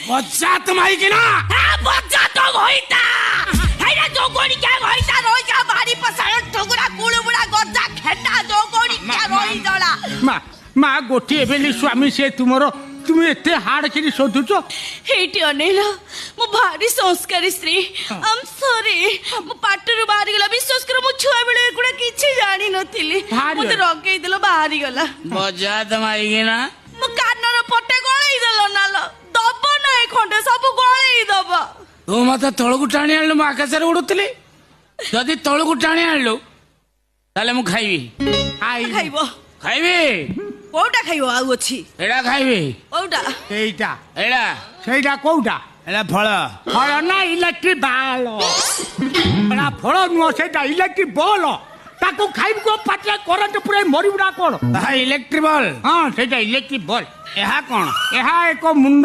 ବଜାତ ମାଇକିନା ବଜା ତ ଘଇତା ହେଇରା ଯୋଗୋଡି କେ ଘଇତା ରହି ଯା ବାରି ପସାଣ ଠୁଗୁରା କୁଳୁବୁଡା ଗଜା ଖେଟା ଯୋଗୋଡି କେ ରହି ଜଳା ମା ଗୋଟିଏ ବେଲି ସ୍ୱାମୀ ସେ ତୁମେ ଏତେ ହାର୍ଡ କିରି ଶୋଧୁଛ। ହେଇଟି ଅନେଇଲ ମୁଁ ଭାରି ସଂସ୍କାରୀ ସ୍ତ୍ରୀ ଆମ୍ ସରି ମୁଁ ପାଟରୁ ବାହାରି ଗଲା ବିଶ୍ୱାସ କର ମୁଁ ଛୁଆ ବେଳେ ଏଗୁଡା କିଛି ଜାଣି ନଥିଲି ମତେ ରଗେଇ ଦେଲ ବାହାରି ଗଲା ବଜାତ ମାଇକିନା ମୁଁ କାନର ପଟେ ଗଳେଇ ଦେଲ ନାଲ ଦବ ନାଇଁ ଖଣ୍ଡେ ସବୁ ଗଳେଇ ଦବ ତୁ ମତେ ତଳକୁ ଟାଣି ଆଣିଲୁ ମୁଁ ଆକାଶରେ ଉଡୁଥିଲି ଯଦି ତଳକୁ ଟାଣି ଆଣିଲୁ ତାହେଲେ ମୁଁ ଖାଇବି ଖାଇବ ଖାଇବି କୋଉଟା ଖାଇବ ଆଉ ଅଛି ଏଇଟା ଖାଇବି କୋଉଟା ଏଇଟା ଏଇଟା ସେଇଟା କୋଉଟା ଏଇଟା ଫଳ ଫଳ ନା ଇଲେକ୍ଟ୍ରିକ ବାଲ ଏଟା ଫଳ ନୁହଁ ସେଇଟା ଇଲେକ୍ଟ୍ରିକ ବଲ ତାକୁ ଖାଇବୁ ପାଟିରେ କରେଣ୍ଟ ପୁରା ମରିବୁ ନା କଣ ଇଲେକ୍ଟ୍ରିକ ବଲ୍ ହଁ ସେଇଟା ଇଲେକ୍ଟ୍ରିକ ବଲ ଏହା କଣ ଏହା ଏକ ମୁଣ୍ଡ